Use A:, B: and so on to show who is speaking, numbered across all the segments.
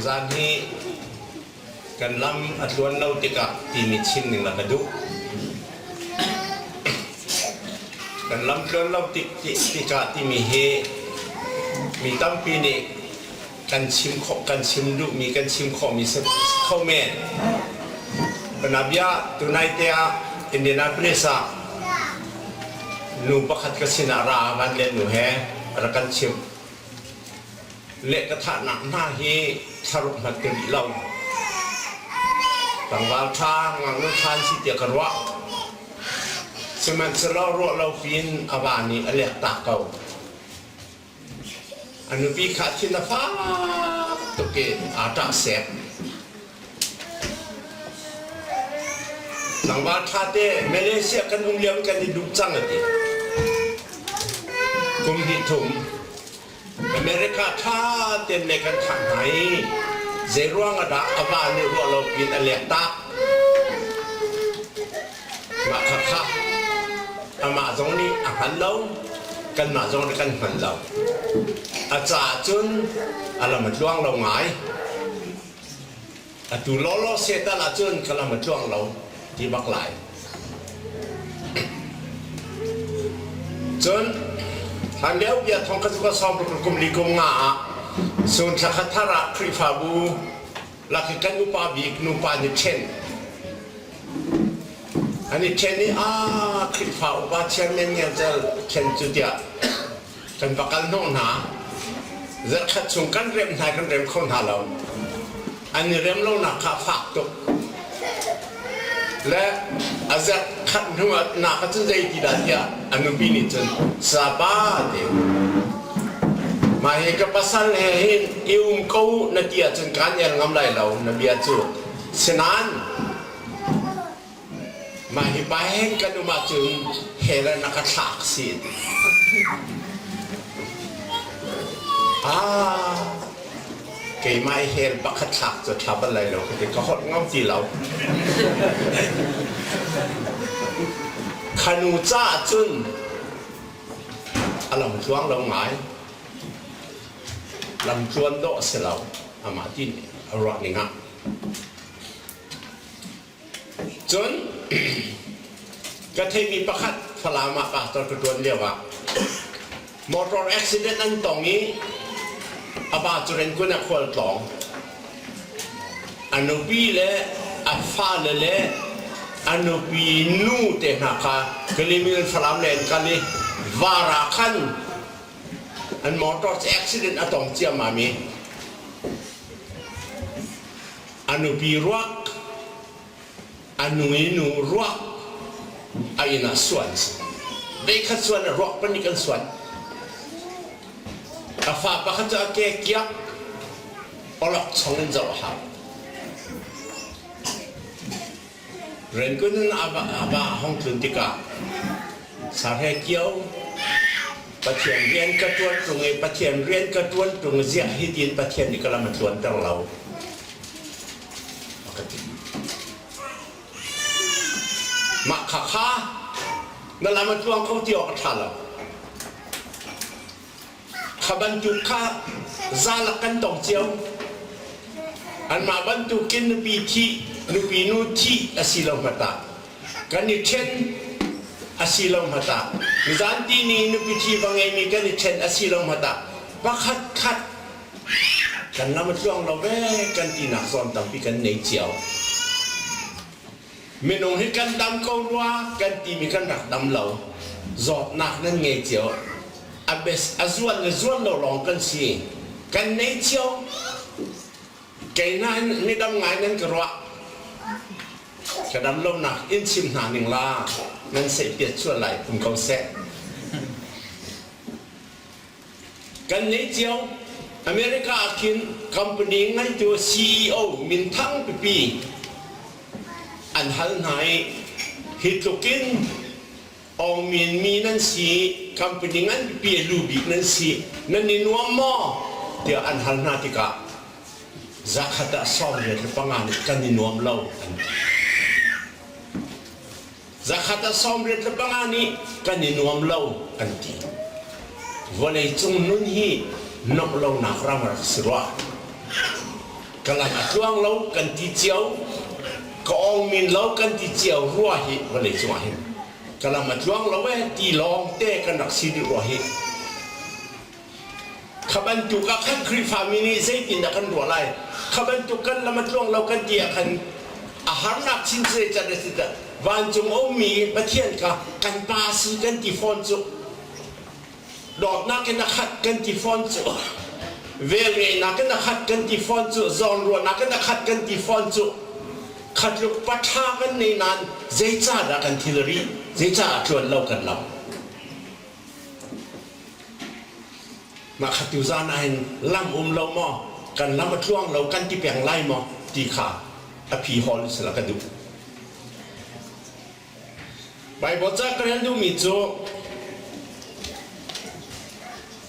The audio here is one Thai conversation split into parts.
A: ซานฮีกันลำอัดล้วนเราติกะที่มีชิ้นหนึ่งละกระดูกันลำล้วนเราติกะที่มีเฮมีตั้มปีนี้กันชิมขบกันชิมดูมีกันชิมขอมีสักข้าวแม่ปนับยาตุนายเตียอินเดียนาปริศานูประคัดกสินารามันเล่นหนูแฮรักกันชิมเละกระทะหนักหน้าเฮทารุมาตุลิเราต่างวันทางงานนุทานสิเตียกันวะสมัยเรารัวเราฟินอาวานีอเลียตาเก่าอันนู้ปีขาดชินฟ้าตุกเกอาตาเสบต่างวันท่าเต้มาเลเซียกันอุ้งเลี้ยงกันที่ดุจังเลยกุมหิทุมอเมริกาท่าเต้นในกันทางไหนเจรวงอดาอาวานีรัวเราฟินอเลียตามาค่ะอามาตรงนี้อาหารเรากันมาตรงนี้กันหันเราอาจารย์จุนอะไรมาจ้วงเราไงดูล้อเสียตลาดจุนก็เรามาจ้วงเราที่บักไหลจนทันเดียวเบียทองกระสอบกุมลีกุมงาส่วนสักทาระคริฟาบูลักกันนุปาบิกนุปานิเชนอันนี้เชนนี่คริฟาอุปาเชนเมนเนี่ยจะเชนจุดเดียกันประกันน้องหนาจะขัดส่งกันเริ่มไทยกันเริ่มคนหาเราอันนี้เริ่มเราหนักขาฝากตกและอาจจะขัดหัวหนักจนใจดีได้ยาอันนู้นปีนี้จนสบายเดียวมาเห็นกับภาษาเห็นอิวมเขานาทีจนการยังงำไรเรานาบีจูฉะนั้นมาเห็นไปเห็นกันมาจนเห็นแล้วนักฉากสิเกี่ยไม่เห็นปักขัดจะทำอะไรเราเด็กก็หดง้อจีเราขนูจ้าจุนอารมณ์ช่วงเราหงายลำจวนโดเสเราอามาจินอร่อยงะจนก็เทมีปักขัดพลามาปะตอนกระตุ้นเรียกว่ามอเตอร์อุบิเหตุนั้นตรงนี้อาบาจุเรนกุนักขวัญตองอนุบีเล่อาฟ้าเล่อนุบีนูเตนักกลิมิลฟลามเลนกันเลวาราคันอันมอเตอร์อุบิเหตุอัตองเจียมามีอนุบีรักอนุอินูรักไอ้น่ะส่วนเด็กขัดส่วนรักเป็นกันส่วนอาฟ้าปะขัดจะเกี่ยเกี่ยอลักช่องนั้นจะว่าหาเรื่องกุนอาบาห้องทุนติกาสาเหตุเกี่ยวปะเทียนเรียนกระตุ้นตรงนี้ปะเทียนเรียนกระตุ้นตรงเสียหิดินปะเทียนนี่ก็ละมันชวนตั้งเรามาข้านั่นละมันชวนเขาที่ออกทันเราขบันจุข้าซาลกันตองเจียวอันมาบันจุกินปีที่นุปีนูที่อาศิลมาตากันนี่เช่นอาศิลมาตามิจานที่นี่นุปีที่บางไงมีกันนี่เช่นอาศิลมาตาปักขัดกันละมันช่วงเราแวกันที่นักสอนตั้งปีกันในเจียวเมนูให้กันดำเขาว่ากันที่มีกันหนักดำเราจอดหนักนั่นไงเจียวอาเบสอาส่วนเราลองกันสิกันในเชียวแกนั้นไม่ดำไงนั่นก็รักกระดำลมหนักอินชิมหาหนึ่งลานั่นเสียเปียช่วยไหลผมเขาแซะกันในเชียวอเมริกาคินคอมพานีงั้นตัว CEO มินทั้งปีอันหันหายฮิตกินเอามีนั่นสิคำเป็นงั้นเปียลูบินั่นสินั่นนี่นัวหม้อเดี๋ยวอันหันนาติกาจะขัดซ้อมเรื่องปังงานกันนี่นัวเราจะขัดซ้อมเรื่องปังงานนี้กันนี่นัวเราอันที่วันนี้จงนุ่นฮีนกเราหนักรำรักสระ กำลังช่วงเรากันที่เจียวก็องมินเรากันที่เจียวรัวหิวันเลยจังหวะหิกำลังมาช่วงเราเว้ตีลองเตะกันนักซีดีรัวหิขบันจุกขันครีฟามินีเซตินกันรัวไรขบันจุกันแล้วมาช่วงเรากันเดียกันอาหารนักสินเสจัดสิตาวันจงเอามีประเทศกันปาสีกันที่ฟอนจุดอกนักกันนักขัดกันที่ฟอนจุเวลนักกันนักขัดกันที่ฟอนจุจอนรัวนักกันนักขัดกันที่ฟอนจุขัดลุกปะทะกันในนั้นเจจ่าดักกันทีละรีเจจ่าชวนเรากันเรามาขัดอยู่ซานายล่ำเราหม้อกันล่ำมาช่วงเรากันที่แปลงไล่หม้อตีขาอภิฮอลสละกันดูไปบทจากกันดูมิจู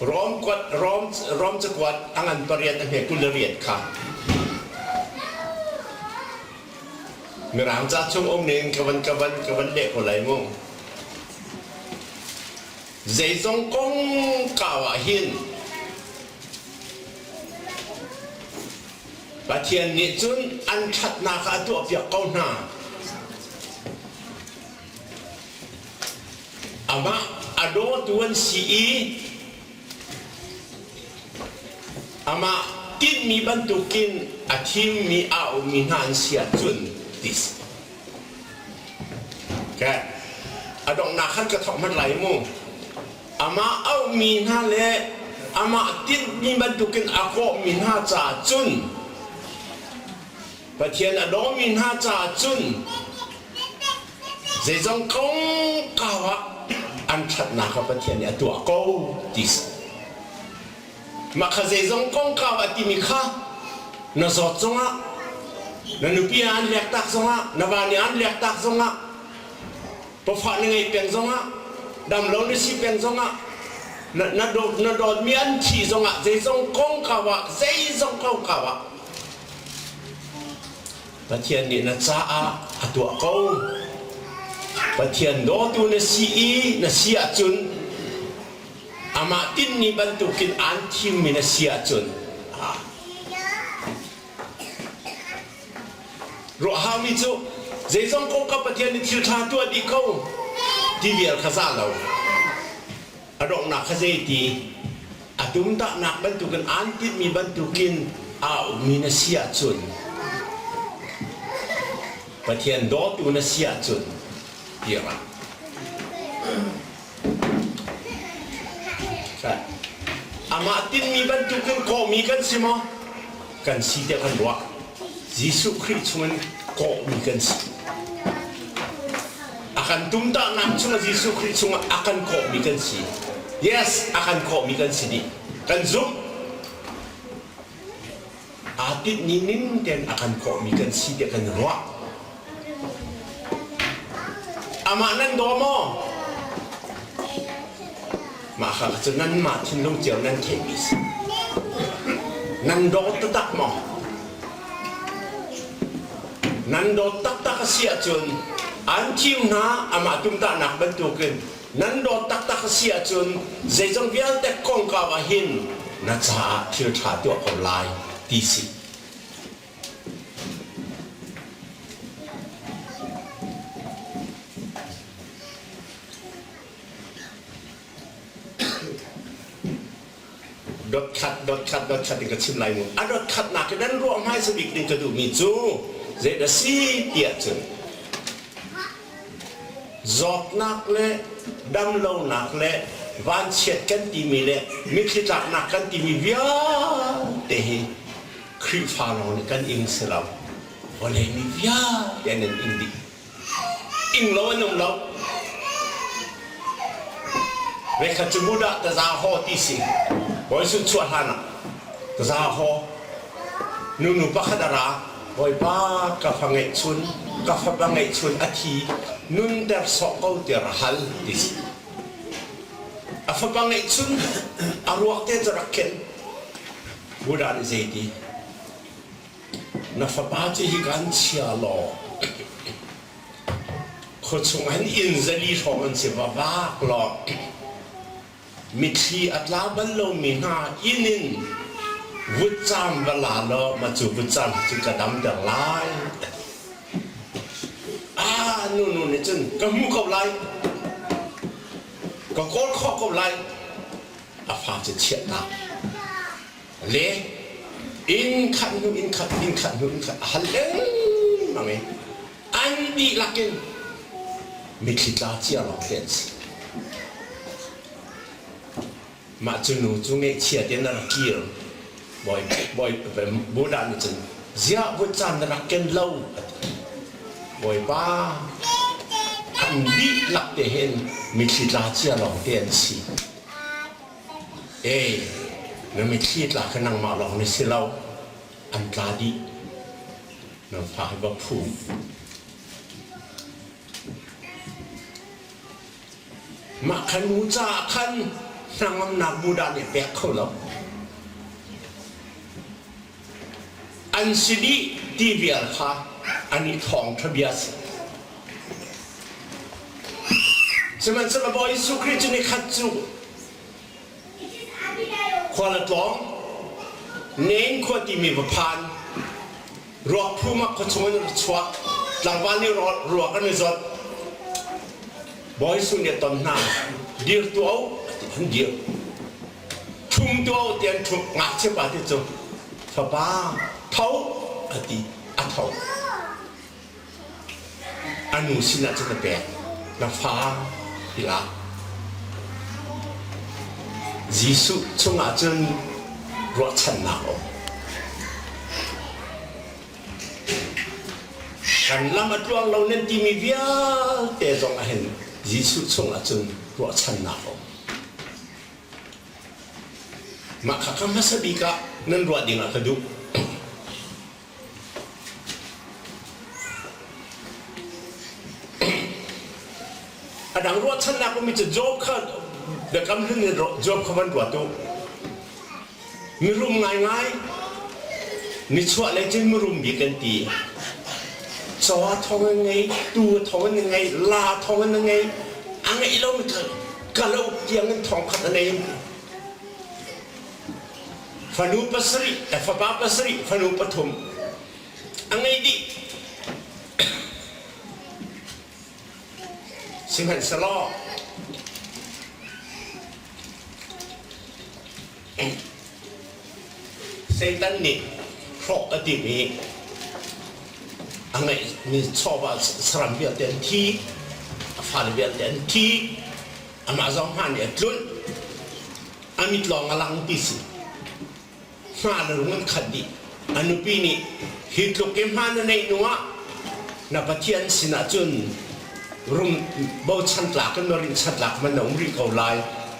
A: ร้อมกวดร้อมจะกวดอังันปริยัติเหตุกุลเรียดค่ะเมื่อหลังจากช่วงองค์หนึ่งกับวันเด็กคนไหลมุ่งเจจงกงกาวหินประเทศนี้จุนอันชัดนาคาตัวเปียกเก้าหน้าอามาอโดตัวนซีอามาติดมีบรรทุกินอาทิมมีอาอุมีนานเสียจุนดิสแกอดองนาขันกระทบมันไหลมุ่งอามาเอามีนาเลอามาติดมีบรรทุกินอาโกมีนาจ่าจุนประเทศอดองมีนาจ่าจุนเจจงกงกาวะอันชัดนาข้าประเทศเนี่ยตัวโกดิสมาขเจจงกงกาวะที่มีข้านสอดจงะนันปีอันเลี้ยตักจงะนบานีอันเลี้ยตักจงะพอฝันยังไงเป็นจงะดำเราเนี่ยสิเป็นจงะนัดโดดมีอันที่จงะเจจงกงกาวะเจจงกงกาวะประเทศนี้นะจ้าตัวโกประเทศโดตุนสีนสีอาจุนอามาตินนี่บรรทุกินอันทิมมินสีอาจุนรัวฮามิจูเจจงกงกับประเทศนี้ทิวทาตัวดีเขาที่เวียร์ข้าซาเราอารมณ์นักข้าเจตีอาตุมตะนักบรรทุกินอันทิมมีบรรทุกินอามินสีอาจุนประเทศโดตุนสีอาจุนเดียวกันใช่อามาตินมีบรรทุกก็มีกันสิมั้งกันสิเดียวกันว่ายิสุคริสต์มันก็มีกันสิakan tunda nak cuma Yesus Kristus cuma akan kau bikin si yes akan kau bikin si di kan zoom atit ninin dan akan kau bikin si dia kan ruak amanan domo maka kecunan matin long jauh nan kebis nan do tetap mo nan do tak sia cun antiu na ama tum tak nak bentukin nan do tak sia cun zejong bial tek kong kawahin na cha thil tha tu online tisi dot cut dengan sim lain dot cut nak dan ruang hai sebik dengan tu micu zeda si tiap tu zot nak le dam lo nak le van chet kan ti mi le mi khitak nak kan ti mi via tehi kri fa lo kan ing selam oleh mi via dan indi ing lo num lo mereka cemudak tazaho tisi boy su chuat hana tazaho nunu pakadara boy pa ka fangai chun ka fangai chun athi nun der sokau der hal tisi afa pangai chun arwak te jaraken budan zedi na fa pa chi higan chia lo khochungan in zali thongan se ba ba loมิทีอัตลาบันโลมินาอินิน วุฒิจำเวลาเรามาจูวุฒิจำจึงกระดำดังไล่นู่นนี่จนก็มูกับไล่ก็โกนข้อกับไล่ฟ้าจะเฉียดนะเละอินขัดนู่นอินขัดฮัลโหลมาไหมอันดีลักกันไม่คิดลาเจียหรอกเด็ดมาจนูจุงเอเชียเดนรักกี้บ่อยเป็นบูดานี่จนเสียบุญจันรักกันเล่าบ่อยป้าอันดีลักเดเห็นไม่คิดลาเจียหรอกเด็ดสิเราไม่คิดละขนังมาลองในสิเราอันตราดีเราพายบัพูมาขันมูจ่าขันนางอำนาจบูดาเนี่ยแบกเขาแล้วอันสิดีทีเวียร์ค่ะอันนี้ทองทะเบียนสมัยสมัยบอยสุคริจุนิขัดจูคนละท้องเน้นคนที่มีประพันธ์รอผู้มาขชมนชัวหลังวันนี้รอกันในสดบอยสุเนี่ยตอนนั้นเดียวตัวอันเดียวทุ่มตัวเตียนทุ่มงัดเชื่อป่ะที่จุดฟ้าบ้าเท่าอดีตเท่าอันนู้นสินะจะเป็นแบบน้ำฟ้าที่ละยิสุชงอาจารย์รอชันนาอกันลำอัดวงเราเน้นที่มีวิญญาณแต่จงเห็นยิสุชงอาจารย์รอชันนาอมาข้าคำมาสบิกะนั่นรอดิ่งอะกระดูอันดังรอชันนาก็มีจะโจบข้าเด็กกำลังเนี่ยจบขบันตัวตัวมีรุมง่ายนี่ชัวร์เลยจึงมีรุมบีกันตีจอทองยังไงตัวทองยังไงลาทองยังไงอันไงเราไม่ถึงกะเราเกี่ยงเงินทองขัดอะไรฟนูปัสริแต่ฟ้าปัสริฟนูปฐมอันไงดิสิงหันสลอเซตันนี่ครอกอดีตนี้อันไหนมีชอบว่าสลัมเบียเต็นที่ฟาลเบียเต็นที่อามาซองฮันเนี่ยจุนอามิดลองอลังติสิมาลงมันขัดดิอนุปีนี้ฮิตลูกเกมฮันในนัวนับเทียนสินะจุนรุมบ่ชันหลักกันนรินชันหลักมันหนุ่มริเขาไล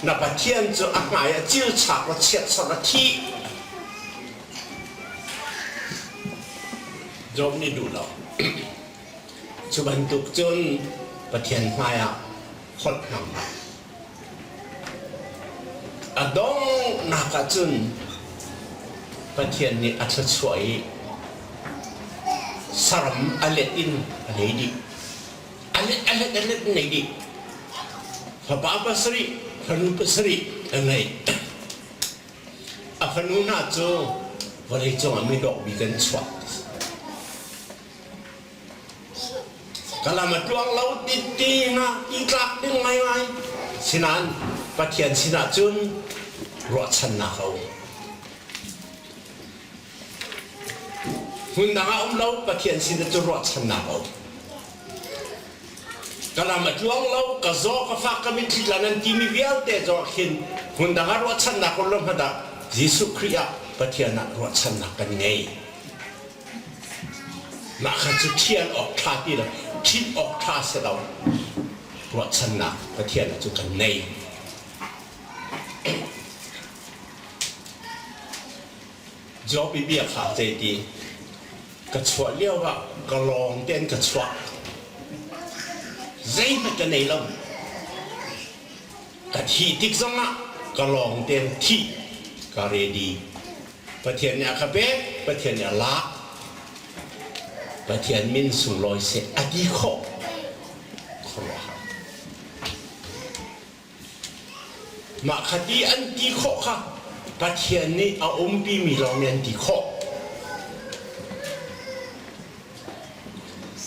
A: นับเทียนจะอักหมายจิ้วฉากว่าเฉียดสระที่จบนี่ดูเราชุบันตุกจนประเทียนไฟคนนำอดองนักจนประเทียนนี่อัศสวยสารมอเลตินอะไรดีอเลไหนดีพระบาปสริพระนุปสริอะไรพระนุน่าจะวันนี้จงไม่ดอกบิกันสวดกะละมาดวงเราตีนะอีกลักดึงไม่สินั้นประเทียนสินะจุนรอชันนะเขาหุ่นดังเอาเราประเทียนสินะจุนรอชันนะเขากะละมาดวงเรากะโซกะฟักกะมิทิลานันที่มีเวียลเตจอขินหุ่นดังรอชันนะคนลมพดายิสุคริยาประเทียนนะรอชันนะกันไงมาขัดจุดเทียนออกท่าที่ละคิดออกท่าเสียเราเพราะชนะประเทศเราจุกันในจอบบีเบียขาใจดีกระชวเลี้ยวว่ากระลองเต้นกระชวใจมันกันในลมกระทีติ๊กซังอ่ะกระลองเต้นที่กระเรดีประเทศเนี่ยขบเบ้ประเทศเนี่ยละประเทศมินสุลอยเสอดีขอขอว่ามาคดีอันดีขอค่ะ ประเทศนี้เอาปีมีรองเรียนที่ข้อ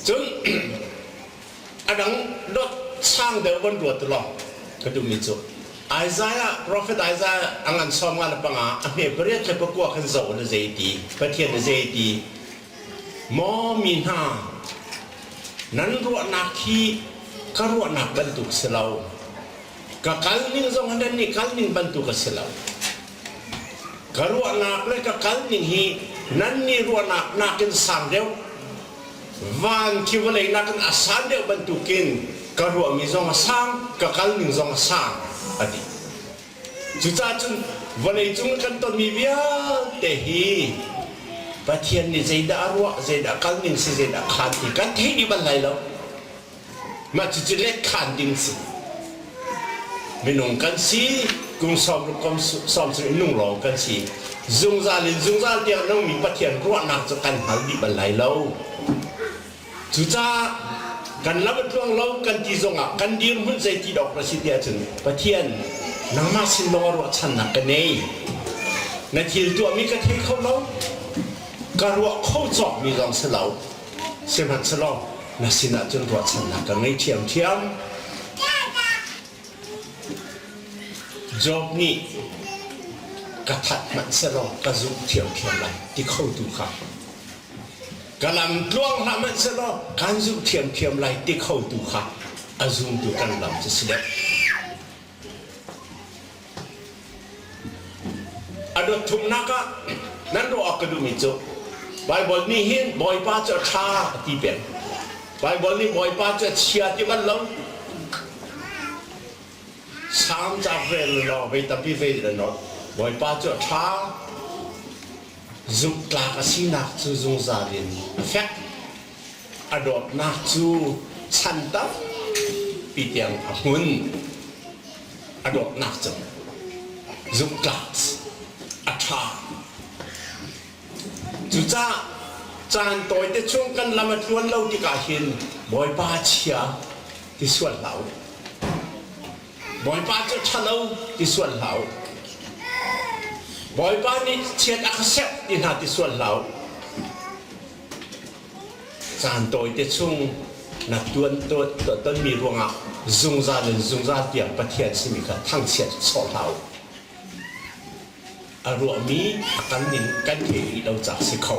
A: จนอันนั้นรถช่างเดินบนรถตลอดก็ดูมิจุไอซายา prophet ไอซายาอังกันซ้อมกันปังอ่ะอเมริกาจะประกวดกันโซ่ในเจดีประเทศในเจดีมอมีนานั้นรัวนักที่ก็รัวนักบรรทุกเสลาก็การนิ่งทรงอันนี้การนิ่งบรรทุกเสลาก็รัวนักเลยก็การนิ่งฮีนั้นนี่รัวนักกินสามเดียววันที่วันเลยนักกินอาสามเดียวบรรทุกินก็รัวมีทรงสามก็การนิ่งทรงสามอดีจุดจ้าจุนวันเลยจุนกันต้นมีเบี้ยเตหีประเทศนี้เจด้ารัวเจด้าการนิ่งสิเจด้าขันที่กันที่ดีบันไลแล้วมาจุดเล็กขันดิ่งสิไม่นุ่งกันสิกุงซ้อมลูกกุงซ้อมสินุ่งหล่อกันสิจุงซาลินจุงซาเดียวน้องมีประเทศรัวนักจะกันหันดีบันไลแล้วจุดจ้ากันรับเป็นช่วงเรากันที่ทรงอ่ะกันดีรุ่นใจที่ดอกประสิทธิ์ถึงประเทศนังมาสินลงรัวชันนักกันเองในที่ตัวมีกระเทยเขาเรากรัวเข้าจอบมีรองเสลาเสมันสลองนักสินาจนรัวชันนักกันในเทียมจอบนี้กระทัดมันสลองกระซุกเทียมไรที่เข้าดูครับกำลังล่วงละมันสลองการซุกเทียมไรที่เข้าดูครับอาซุมดูกันลำจะเสด็จอดทุมนักนั้นเราออกกระดูมิจุไบเบิลนี่เห็นบอยป้าจะชาที่เป็นไบเบิลนี่บอยป้าจะเชียร์ที่มันลงสามจากเรื่องเราไปตั้งพิเศษเลยเนาะบอยป้าจะชาจุกลากสินักจูจงซาลินแฟกอดดนักจูชันตับปีเตียงหุ่นอดดนักจูจุกลากอัฐาจุจ้าจานตัวที่ช่วงกันละมันชวนเราที่กาหินบอยป้าเชียที่ส่วนเราบอยป้าจะชะเราที่ส่วนเราบอยป้านี่เชียร์อักเสบที่หน้าที่ส่วนเราจานตัวที่ช่วงนักตัวต้นมีรวงอ่ะจุงซาเดินจุงซาเตียงประเทศสิมิกาทั้งเชียร์สอนเราอารมณ์มีกันนิ่งกันเที่เราจากสิเขา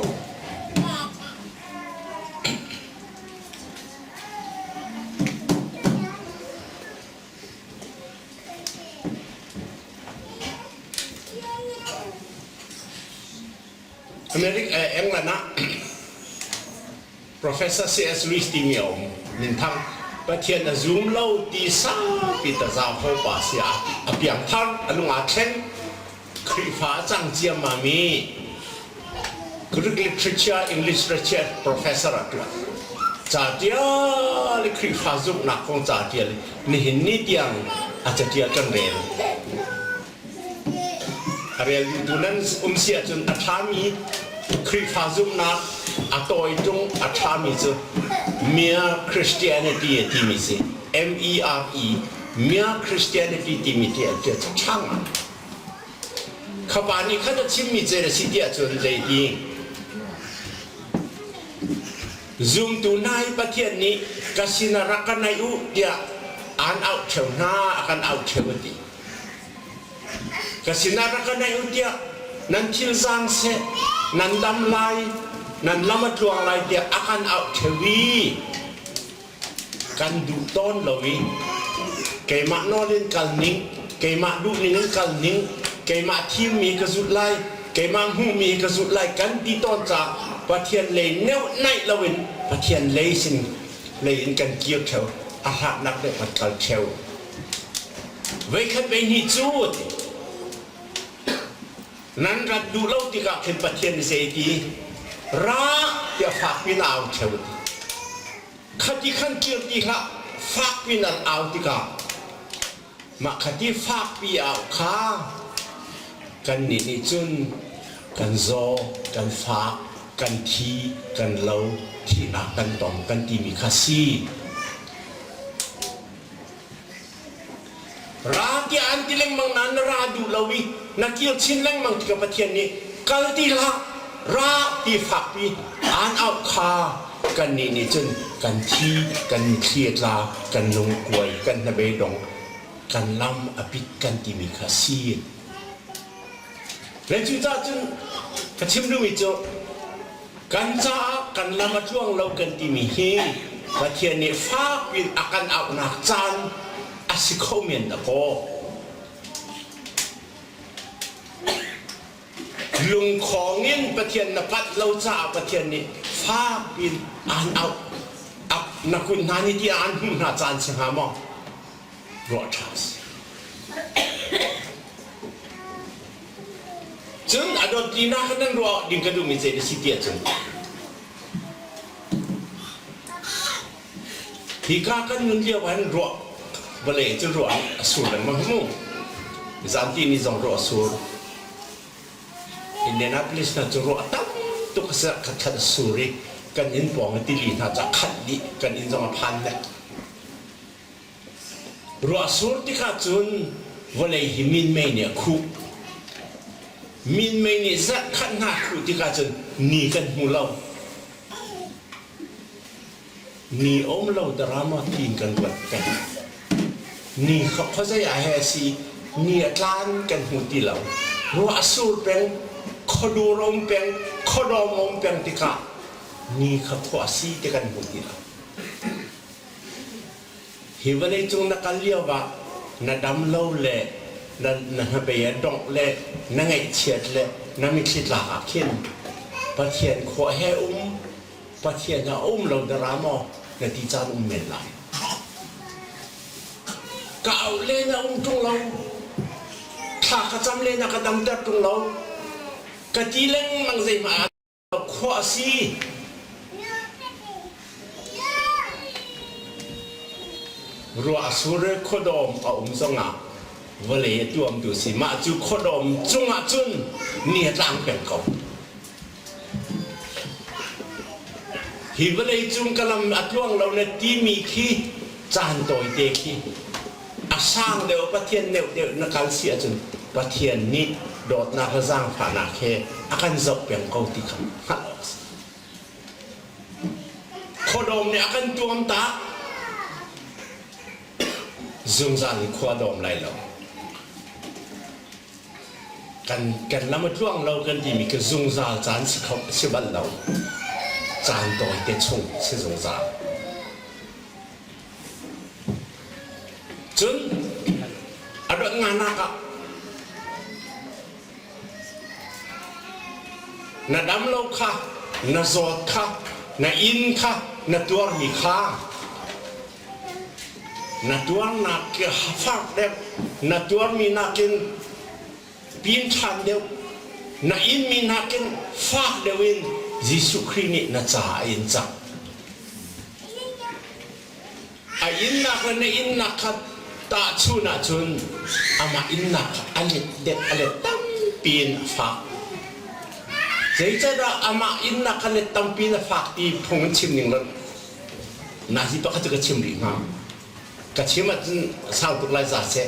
A: อเมริกาเองล่ะนะ Professor C.S. Lewis ที่มีนินทังประเทศนั้นซูมเล่าที่สาปีตาจาวเขาป่าเสียอภิยังทังอนุอาเช่นคริฟ้าจังเจียมามี Greek literature English literature professor ตัวจ่าเดียลิคริฟ้าจุกนักของจ่าเดียนี่เห็นนิดยังอาจจะเดียกันเรียนเรียนดูนั้นเสียจนอัฐามีคริฟ้าจุกนักอัตโตยจงอัฐามีจะเมีย Christianity ที่มีสิ MERE เมีย Christianity ที่มีที่จะช่างขบานี้เขาจะชิมมีเจริญสิทธิ์จนใจดีซูมตัวนายประเทศนี้กสินารักกันในอุเดียอ่านเอาเฉวนากันเอาเฉวดีกสินารักกันในอุเดียนันทิลซังเซนันดำไลนันละมัดลวงไลเดียอากันเอาเฉวีกันดูต้นเลยเกมาโนเล่นกันนิ่งเกมาดูนิ่งกันนิ่งเกมาทีมมีกระสุนไล่เกมาหูมีกระสุนไล่กันที่ต้นจากประเทศเลยเนื้อในละเวนประเทศเลยสินเลยกันเกี่ยวเชียวอาหารนักเด็กมันกันเชียวไว้ขันไปนี่จูดนั้นรัดดูเล่าที่กับเป็นประเทศเสียดีรักเดี๋ยวฝากพี่น้องเชียวขัดที่ขันเกี่ยวที่ค่ะฝากพี่น้องเอาที่กับมาขัดที่ฝากพี่เอาค่ะกันนี่จุนกันโซกันฟ้ากันทีกันเล่าที่รักกันตอมกันที่มีคาซี Rati antileng mang nanaradu lawi nakil chinlang mang tiga patian ni kaltila rati fakpi an out kha kan ni chun kan thi kan thietla kan lung kuai kan nabe dong kan lam apit kan timi khasi lenchu ta chun kachim lu mi cho kan cha kan lam atuang lo kan timi hi patian ni fakpi akan out nak chan asikomen da ko lung khongin pathian na pat lo cha pathian ni fa pin an out ap na kun nani ti an na chan se ha mo ro chas chun adot dina kan ro ding ka du mi se si ti chun hi ka kan nun dia wan ro boleh tu ruang asur dan mahmu. Zanti ni zong ruang asur. Indianapolis na tu ruang tam tu kesak kat asuri kan in pong tili na tak kat di kan in zong pan le. Ruang asur ti katun boleh himin main ya ku. Min main ni zat kat na ku ti katun ni kan mulau. Ni om lau drama tin kan buat kan. Niเขาจะอยากให้สินี่ร้านกันหุ่นที่เรารัวสูรเป็นขดูรมเป็นขดอมเป็นติกานี่เขาขวาสีที่กันหุ่นที่เราฮิวเลยจงนักเลี้ยวว่านาดำเล่าเล่นาเบียดงเล่นาไงเฉียดเล่นาไม่คิดหลักขึ้นปะเทียนขวาให้ปะเทียนจะเราดรามอนาที่จานเมนไหลก็เอาเล่นเอาตรงเราถ้ากระจำเล่นกระดำจัดตรงเรากะจีเล่นมังใจมาขวาซีรัวสุรขดมเอาสงะวะเลยตัวมดูสิมาจูขดมจุงะจุนเนี่ยร่างเป็นเขาฮิวเลยจุงกะลำอัดล่วงเราเนี่ยที่มีขี้จานโดยเด็กขี้อาช่างเดียวประเทศเดียวนักการเสียจนประเทศนี้โดดนักสร้างผ่านาเคอาการจบเปลี่ยนเขาที่คำฮัลโหลขดมเนี่ยอาการจวมตาซุ่มซ่านขวดมไรเรากันละมาช่วงเรากันที่มีกซุ่มซ่านจานสิเขาสิบันเราจานโดยเด็ดชงสิซุ่มซ่านจนada nganak na dam lo kha na zot kha na in kha na tuar hi kha na tuar na ke hafak de na tuar mi na ken pin chan de na in mi na ken fak de win Jesu Christ na cha in cha a in na ka na in na kha ta chuna chun ama inna alit det alit tam pin fa sei cha da ama inna kalet tam pin fa ti phung chim ning lo na hi to ka ka chim ri ma ka chim ma chun sao tu lai za se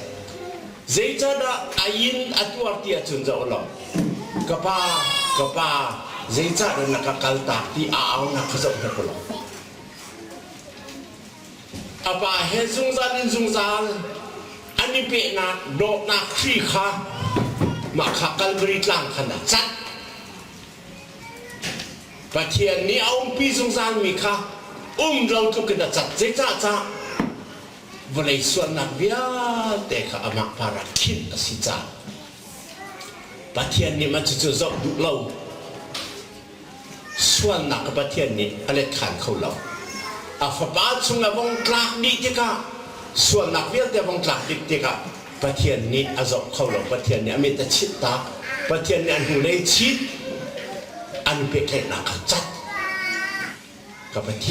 A: sei cha da ayin atuar ti chun zo lo ka pa sei cha da na ka kal ta ti a au na ka zo ka lo apa he zung zal ani pe na do na khi kha ma kha kal bri tlang khana chat pathian ni aum pi zung zal mi kha lo tu ka chat je cha volei suan na bia te kha ama para kin asi cha pathian ni ma chu zo du lo suan na ka pathian ni ale khan khau lo a fa ba chung na bong klak ni te kaส่วนนักเรียนแต่บางครั้งเด็กๆประเทศนี้อาจจะเข้าหลงประเทศนี้อเมริกาชิดตาประเทศนี้อันหูเลยชิดอันเป็นแค่นักจัดกับประเท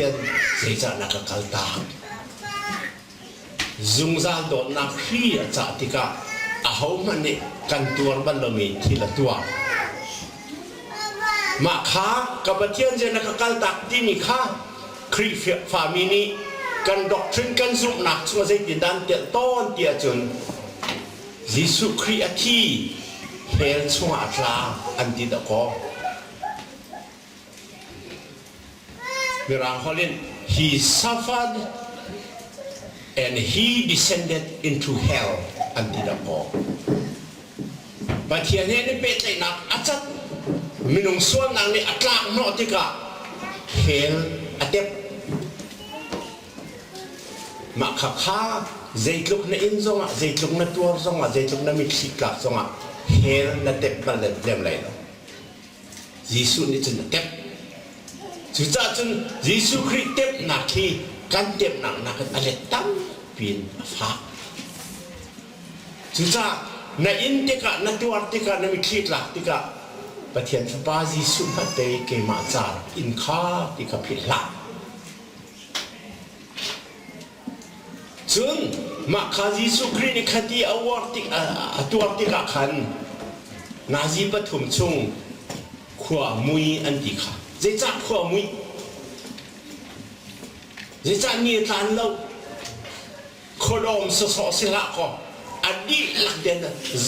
A: ศเสียจากนักกัลตาจุงซาโดนนักขี้จัดที่กะอาหงมันนี่กันตัวบันลมีทีละตัวมาค้ากับประเทศเจนักกัลตาที่มีค้าครีฟามินี กันดอกทรินกันสุนักช่วยใจติดดันเตะต้นเตียจนยิสุคริสต์ที่เฮลช่วยอัตราอันติดก็เวลาเขาเล่น he suffered and he descended into hell อันติดก็บัดเทียนนี่เป็นใจหนักอาจารย์มินุงส่วนนั้นนี่อัตรานอติกะเฮลอัตเตปมาข้าข้าใจลุกในอินซงอ่ะใจลุกในตัวซงอ่ะใจลุกในมิสิกลักซงอ่ะเฮลนัตเตปบัลเลเดมเลยเนาะยิสุนี่จนนัตเตปจุดจ้าจนยิสุคริสต์เตปนักที่กันเตปนักกันอะไรตั้งปีนฟ้าจุดจ้าในอินติกะในตัวติกะในมิสิกลักติกะประเทศสปายิสุพัดเตยเกมาจาร์อินข้าติกะพิลาจนมาคายิสุคริสต์คดีอวอร์ติตัวติกะขันนาจีปฐุมชงขวามุยอันติกะเจ้าขวามุยเจ้าเนี่ยตันเราโคดอมสสสิละก็อดีตหลักเด่น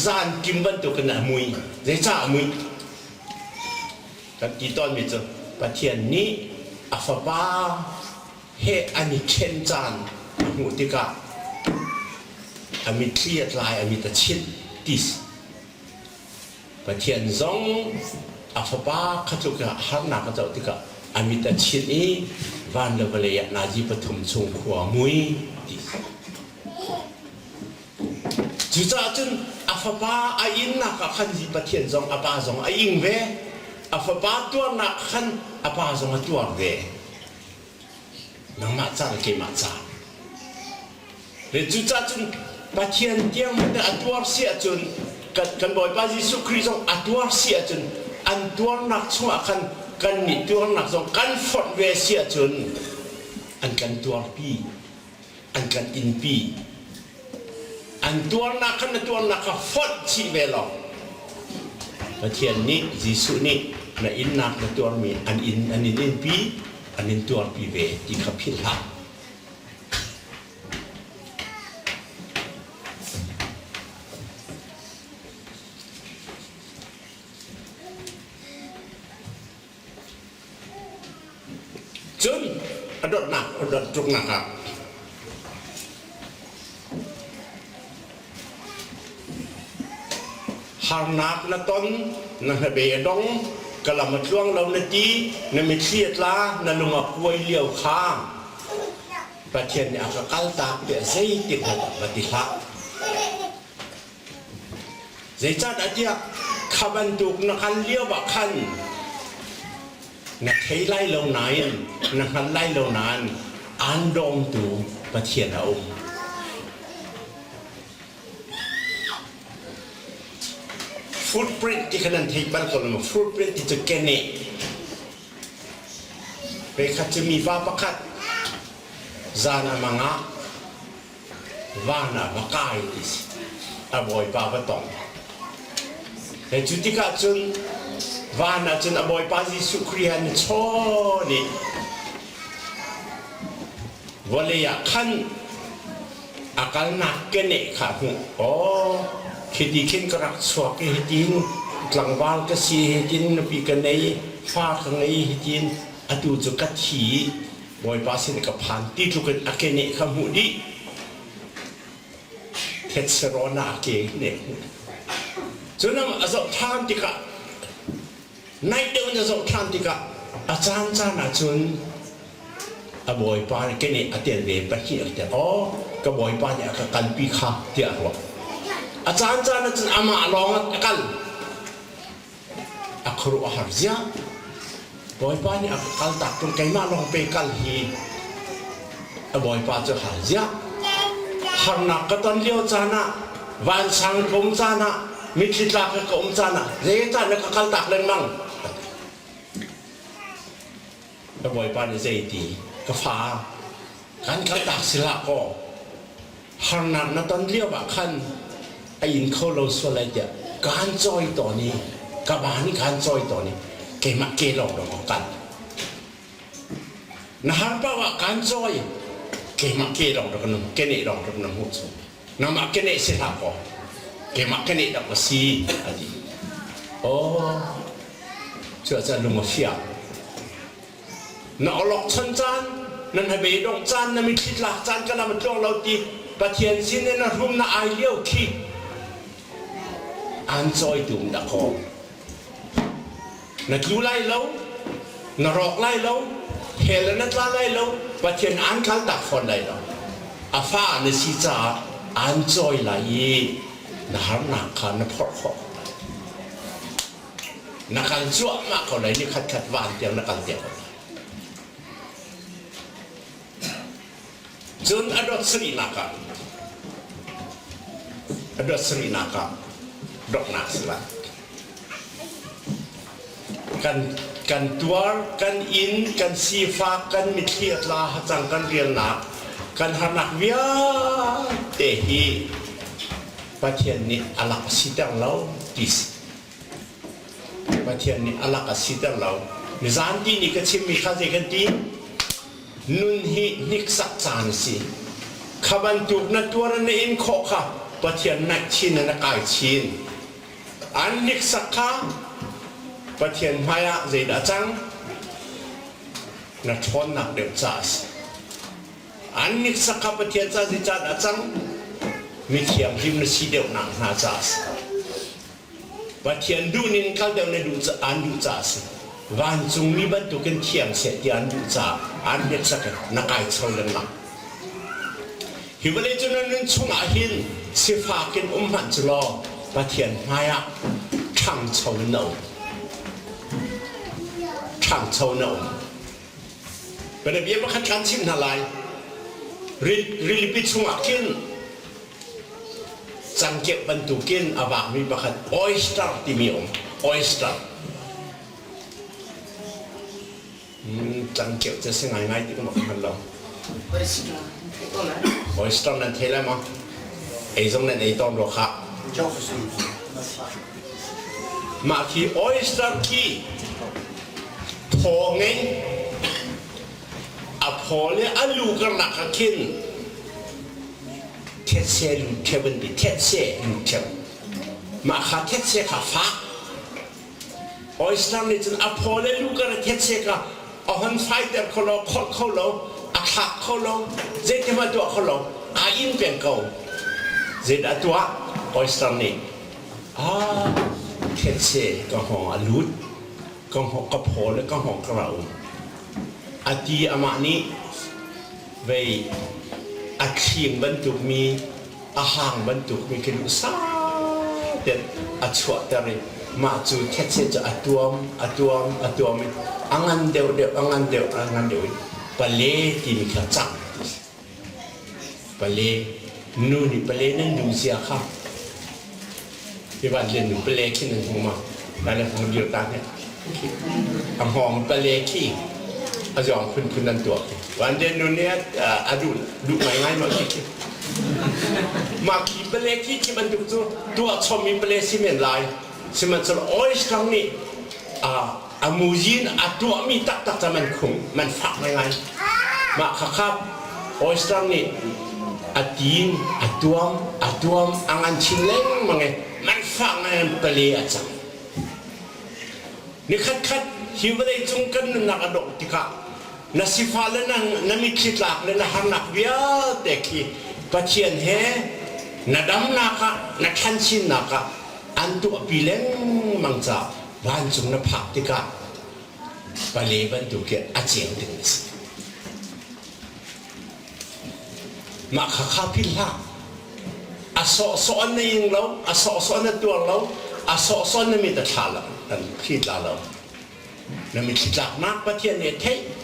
A: จานกิมบันตุกันนะมุยเจ้ามุยกันกี่ตอนมีเจอประเทศนี้อัฟบาเฮอันนี้เช่นจานหูติกะอามิเครียดลายอามิตะชิดติสประเทศซองอัฟบาขจุกะฮาร์นักเจ้าติกะอามิตะชิดนี้วันเลเวลยนาจีปฐุมชงขวามุยติสจุดจ้าจนอัฟบาอายินนักขันจีประเทศซองอัฟบาซองอายิงเวอัฟบาตัวนักขันอัฟบาซองตัวเวนังมาจารเกมาจารเรื่องจุดจ้าจนประเทศเดียวมันอัตวาเสียจนกันบ่อยพระเยซูคริสต์อัตวาเสียจนอันตัวนักช่วยกันนี่ตัวนักส่งกันฟอดเวเสียจนอันกันตัวปีอันกันอินปีอันตัวนักกันตัวนักฟอดชีเวลประเทศนี้เยซูนี่นะอินนักนะตัวมีอันอินปีอันอินตัวปีเวที่ขับพิลาจนอดหนักอดจุกหนักครับหางนักนะตอนนะเบียดงกลับมาช่วงเรานาทีนะไม่เครียดละนะลงมาป่วยเลี้ยวข้างประเทศเนี่ยก็กัลตาเปียใส่ติดหัวปฏิฆะใจจัดอาทิตย์ขับรถดุนักขันเลี้ยวบักขันนักให้ไล่เราไหนนักขันไล่เรานานอันดงตูประเทศเราฟุตปรินที่ขนาดที่บ้านคนมาฟุตปรินที่จะแก่เนี่ยไปขัดจะมีฟ้าประคัดจานามังะวานาบักไก่ดิสอาบอยป้าประตองแต่จุดที่กัดจนวานาจนอาบอยป้าจิสุครีฮันชอนี่วันเลยอยากขันอาการหนักแก่เนี่ยค่ะหูอ๋อคิดดีขึ้นกระสวกเหตุนกลางวันก็สีเหตุนปีกันในฟ้าข้างในเหตุนอดูจุกัดขีบอยป้าสินกับพันที่ทุกคนอาเกเนคำหูดีเทสโรนาเกเนจนนั้นอาจารย์ทานติกะในเดือนอาจารย์ทานติกะอาจารย์จานาจนบอยป้าเกเนอเตียนเวปะที่อเตียนอ๋อก็บอยป้าเนี่ยก็กันปีข้าเตียหัวอาจารย์จานะจนอามาลองกันอักขรุอาหารเสียบอยป้านี่อักขรุตักตรงไกมาลองไปกันฮีบอยป้าจะหาเสียหานักก็ตอนเลี้ยวจานะวันสังคมจานะมิตรลักก็อมจานะเจ้าจานะก็กันตักเล่นมั่งบอยป้านี่ใจดีก็ฟ้ากันตักศิลาก็หานักนะตอนเลี้ยวแบบขันไอ้ยินเขาเราส่วนอะไรเดียการจอยต่อนี้กับบ้านนี่การจอยต่อนี้เกี่ยมาเกี่ยหลอกดอกกันนะฮะเพราะว่าการจอย kemak ke dong dak nam kene dong dak nam hu nama kene se ha ko kemak kene dak si adi oh chưa cha lung fia na olok chan chan nan ha be dong chan na mi khit la chan ka na ma tong lo ti pathian sin na rum na ai liu khi an choi tum da ko na tu lai lo na rok lai lo hel na tla lai lo pathian an khal tak phon lai lo a fa na si cha an choi lai na har na kha na phor kho nakal jua mak kau lai ni kat wan tiang nakal tiang Jun adot Sri Naka dok nasla kan tuar kan in kan sifa kan mithiat la hachang kan riel nak kan hanak via tehi pathian ni alak sidang lau dis pathian ni alak asidang lau ni zanti ni ka chim mi kha je kan ti nun hi nik sak chan si khaban tuk na tuar na in kho kha pathian nak chin na kai chin an nik sak kha pathian maya je da chang na thon nak de chas an nik sak kha pathian cha je cha da chang mi thiam rim na si deu nang na chas pathian du nin kal deu na du cha an du chas van chung mi ban tu kan thiam se ti an du cha an nek sak na kai chau lang na hi wale chu nan chung a hin si fa kin man chlo pathian maya thang chau no pada biar makan kancing nalai rilipit chung a kin jangkep bentukin abang mi makan oyster di miom oyster jangkep je sengai di makan lo oyster nanti lah mah ezong nanti ton roka maki oyster ki pongai apole alu kernak kin thiết xe lụt theo vấn đề thiết xe lụt theo mà khá thiết xe khá phá ở Islam này chân áp hồ lê lũ cái thiết xe cả ở hân phai đẹp khổ lô khót khổ lô ạc khạc khổ lô dễ thêm mà đua khổ lô in biển cầu dễ đã đua ở Islam này thiết xe có họ lụt có họ cặp hồ lê có họ cà rau ti ama ni về khiêng bánh tuộc mi hàng bánh tuộc mi cái lũ sa đến chuột dari mà chú thiết sẽ cho atuam angan đều bale thì mi khá chăng bale nu ni bale nên đủ gì không thì bạn liền đủ bale khi nên không mà đây là không điều ta nhé ang hong bale khi azong kun nan tuộcวันเดนนู่นเนี่ยดูง่ายมากที่มาคีเปลที่ที่มันดูตัวชมมีเปลสิเมนไลสิมันจะโอ้ยครั้งนี้มูจินตัวมีตักจะมันคงมันฝักง่ายมาครับโอ้ยครั้งนี้ตีนตัวอังชินเล้งมันฝักง่ายเปลอาจารย์นี่คัดฮิวเลยจงกันนักดอกที่ข้าnasifala na mikitlak na hanak biya teki patien he nadam naka nakhansin naka antu apileng mangcha banjung na phaktika paleban tuke acheng dings ma kha phila aso na ying lo aso na tuang lo aso na mi ta thala an phila lo na mikitlak nak patien ne thei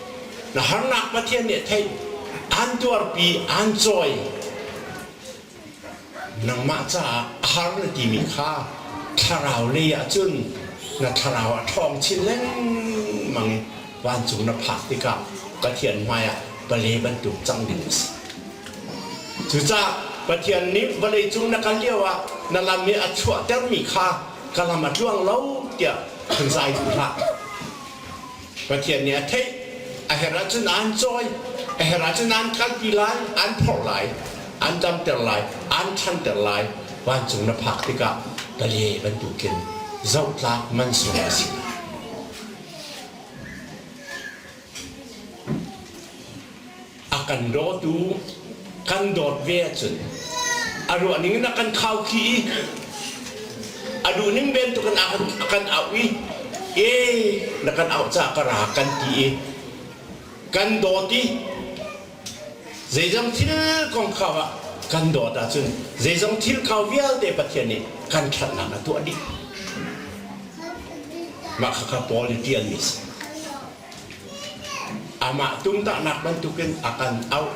A: na harnak pathian ne thei an tuar pi an joy nang ma cha har na ti mi kha tharau le ya chun na tharau thong chin leng mang wan chung na phak ti ka pathian maya bale ban tu chang din chu cha pathian ni bale chung na kan lewa na lam mi a chua ter mi kha kalama tuang lo tia khun sai tu la pathian ne theiอาเหตุนั้นอันจอย ราชนันกันปีไลอันพอไลอันจำเตอร์ไลอันชันเตอร์ไลวันจุงนภักติกะตะเลบรรทุกินเจ้าตามันสวยสิอากันรอดูกันโดดเวจุนอารุอันนี้นักกันข้าวขี้อารุนิ่งเบนตุกันอากันเอาวินักกันเอาจากกระรากันตีกันโดดีเจ้าที่ของเขาอะกันโดดจุนเจ้าที่เขาเวียลเดปะเทียนี่กันขัดหนักตัวนี้มาข้าพอลิเทียนิสอามาตุ้งตานักบรรทุกิน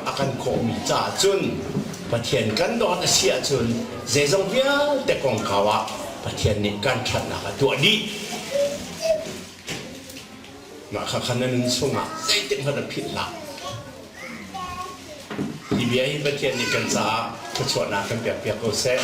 A: akan komiจ่าจุนปะเทียนกันโดดเสียจุนเจ้าเวียลเดของเขาอะปะเทียนนี่กันขัดหนักตัวนี้มาข้านั้นส่งอ่ะใจเต็มขนาดผิดละที่เบี้ยให้ปะเทียนนี่กันจ้าผู้ชนะกันเปียกๆก็เซ่